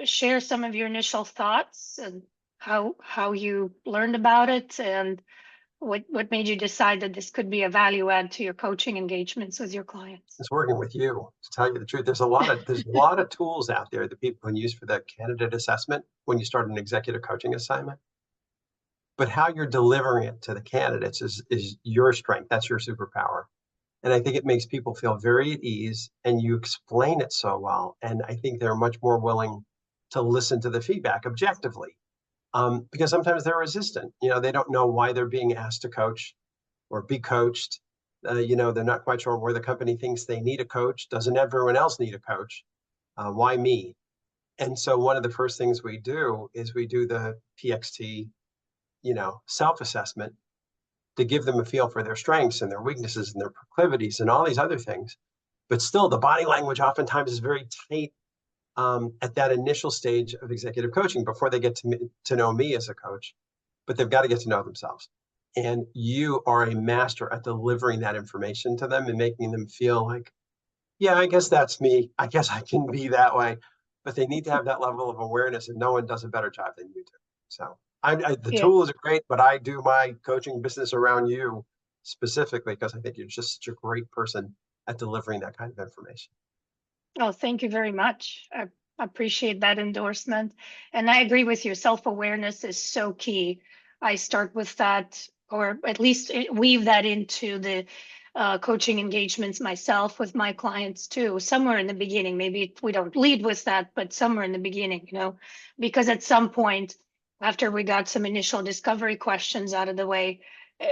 share some of your initial thoughts and how you learned about it and what made you decide that this could be a value add to your coaching engagements with your clients? It's working with you, to tell you the truth. There's a lot of tools out there that people can use for the candidate assessment when you start an executive coaching assignment. But how you're delivering it to the candidates is your strength. That's your superpower. And I think it makes people feel very at ease, and you explain it so well. And I think they're much more willing to listen to the feedback objectively, because sometimes they're resistant. They don't know why they're being asked to coach or be coached. They're not quite sure where the company thinks they need a coach. Doesn't everyone else need a coach? Why me? And so one of the first things we do is we do the PXT, self-assessment to give them a feel for their strengths and their weaknesses and their proclivities and all these other things. But still, the body language oftentimes is very tight at that initial stage of executive coaching before they get to know me as a coach. But they've got to get to know themselves. And you are a master at delivering that information to them and making them feel like, yeah, I guess that's me. I guess I can be that way. But they need to have that level of awareness, and no one does a better job than you do. So the Yeah. tools are great, but I do my coaching business around you specifically because I think you're just such a great person at delivering that kind of information. Oh, thank you very much. I appreciate that endorsement. And I agree with you. Self-awareness is so key. I start with that, or at least weave that into the coaching engagements myself with my clients too, somewhere in the beginning. Maybe we don't lead with that, but somewhere in the beginning, because at some point, after we got some initial discovery questions out of the way,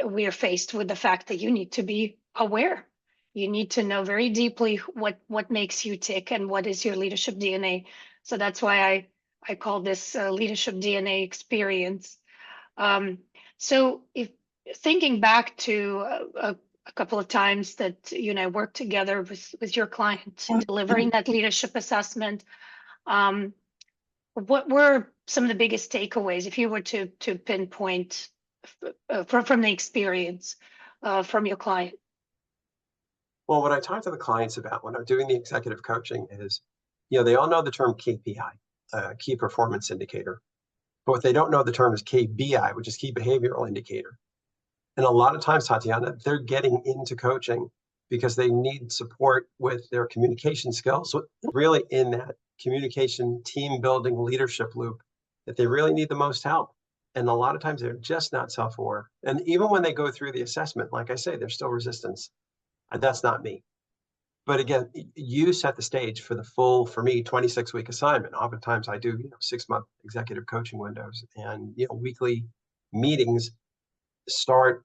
we are faced with the fact that you need to be aware. You need to know very deeply what makes you tick and what is your leadership DNA. So that's why I call this leadership DNA experience. So if thinking back to a couple of times that you and I worked together with your client delivering that leadership assessment, what were some of the biggest takeaways if you were to pinpoint from the experience from your client? Well, what I talk to the clients about when I'm doing the executive coaching is, they all know the term KPI, key performance indicator. But what they don't know the term is KBI, which is key behavioral indicator. And a lot of times, Tatiana, they're getting into coaching because they need support with their communication skills, really in that communication, team building, leadership loop that they really need the most help. And a lot of times they're just not self-aware. And even when they go through the assessment, like I say, there's still resistance. That's not me. But again, you set the stage for the full, for me, 26-week assignment. Oftentimes I do 6-month executive coaching windows, and weekly meetings start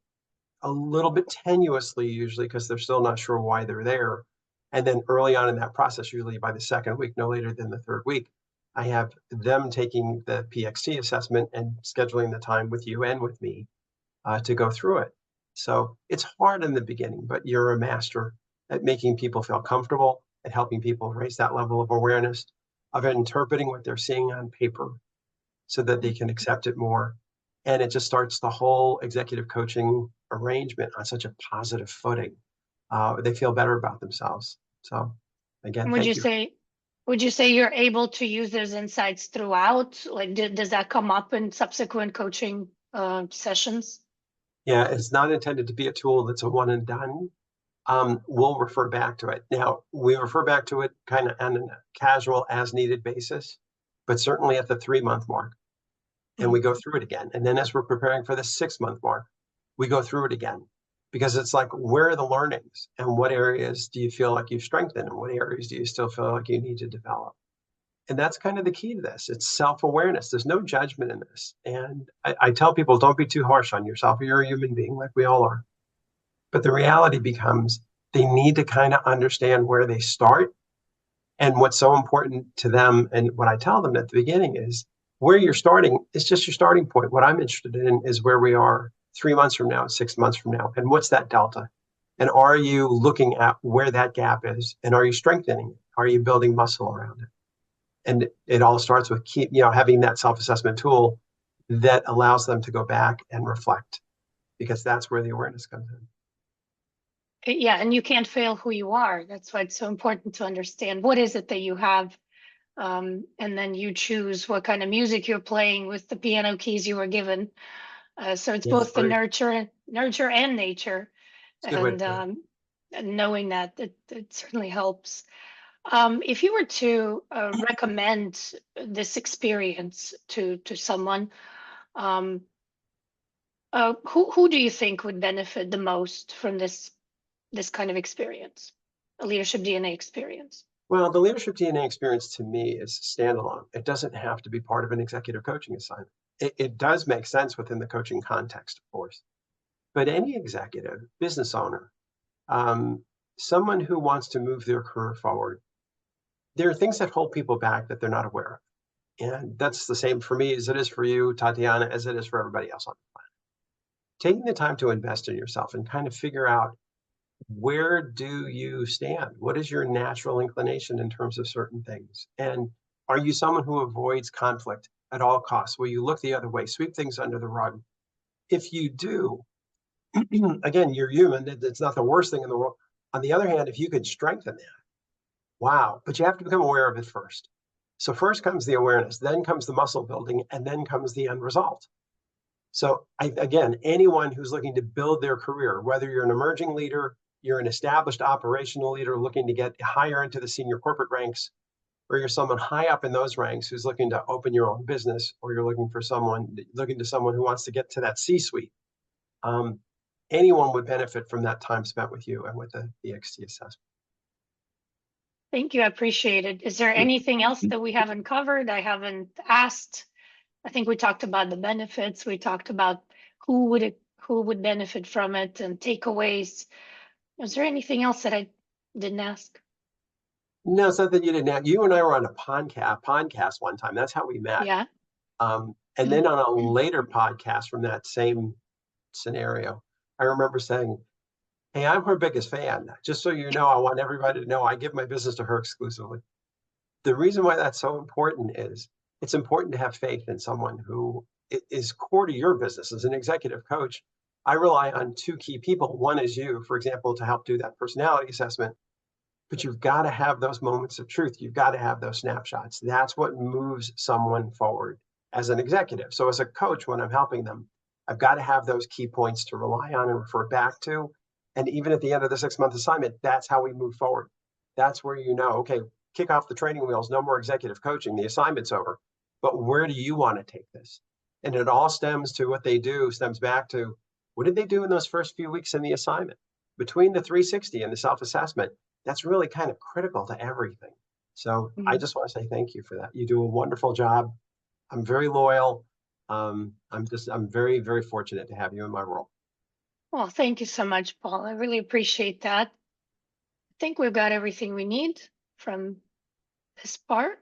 a little bit tenuously usually because they're still not sure why they're there. And then early on in that process, usually by the second week, no later than the third week, I have them taking the PXT assessment and scheduling the time with you and with me to go through it. So it's hard in the beginning, but you're a master at making people feel comfortable, at helping people raise that level of awareness, of interpreting what they're seeing on paper so that they can accept it more. And it just starts the whole executive coaching arrangement on such a positive footing. They feel better about themselves. So again, Would you thank you. say would you say you're able to use those insights throughout? Like, does that come up in subsequent coaching sessions? Yeah, it's not intended to be a tool that's a one and done. We'll refer back to it. Now, we refer back to it kind of on a casual as needed basis, but certainly at the 3-month mark. And we go through it again. And then as we're preparing for the 6-month mark, we go through it again. Because it's like, where are the learnings? And what areas do you feel like you've strengthened? And what areas do you still feel like you need to develop? And that's kind of the key to this. It's self-awareness. There's no judgment in this. And I tell people, don't be too harsh on yourself. You're a human being like we all are. But the reality becomes they need to kind of understand where they start and what's so important to them. And what I tell them at the beginning is where you're starting is just your starting point. What I'm interested in is where we are 3 months from now, 6 months from now, and what's that delta? And are you looking at where that gap is? And are you strengthening it? Are you building muscle around it? And it all starts with having that self-assessment tool that allows them to go back and reflect, because that's where the awareness comes in. Yeah, and you can't fail who you are. That's why it's so important to understand what is it that you have And then you choose what kind of music you're playing with the piano keys you were given. So it's Yes, both the great. nurture and nature, It's a good way to and put it. and knowing that it certainly helps. If you were to recommend this experience to someone, um, who do you think would benefit the most from this kind of experience, a leadership DNA experience? Well, the leadership DNA experience to me is standalone. It doesn't have to be part of an executive coaching assignment. It does make sense within the coaching context, of course. But any executive, business owner, um, someone who wants to move their career forward, there are things that hold people back that they're not aware of. And that's the same for me as it is for you, Tatiana, as it is for everybody else on the planet. Taking the time to invest in yourself and kind of figure out, where do you stand? What is your natural inclination in terms of certain things? And are you someone who avoids conflict at all costs? Will you look the other way, sweep things under the rug? If you do, again, you're human. It's not the worst thing in the world. On the other hand, if you could strengthen that, wow, but you have to become aware of it first. So first comes the awareness, then comes the muscle building, and then comes the end result. So again, anyone who's looking to build their career, whether you're an emerging leader, you're an established operational leader looking to get higher into the senior corporate ranks, or you're someone high up in those ranks who's looking to open your own business, or you're looking to someone who wants to get to that C-suite. Um, anyone would benefit from that time spent with you and with the EXT assessment. Thank you. I appreciate it. Is there anything else that we haven't covered? I haven't asked. I think we talked about the benefits. We talked about who would benefit from it and takeaways. Is there anything else that I didn't ask? No, something you didn't have. You and I were on a podcast one time. That's how we met. Yeah. And then on a later podcast from that same scenario, I remember saying, "Hey, I'm her biggest fan. Just so you know, I want everybody to know I give my business to her exclusively." The reason why that's so important is it's important to have faith in someone who is core to your business. As an executive coach, I rely on two key people. One is you, for example, to help do that personality assessment. But you've got to have those moments of truth. You've got to have those snapshots. That's what moves someone forward as an executive. So as a coach, when I'm helping them, I've got to have those key points to rely on and refer back to. And even at the end of the 6-month assignment, that's how we move forward. That's where you know, okay, kick off the training wheels, no more executive coaching, the assignment's over. But where do you want to take this? And it all stems to what they do, stems back to, what did they do in those first few weeks in the assignment? Between the 360 and the self-assessment, that's really kind of critical to everything. So I Mhm. just want to say thank you for that. You do a wonderful job. I'm very loyal. I'm very, very fortunate to have you in my role. Well, thank you so much, Paul. I really appreciate that. I think we've got everything we need from this part.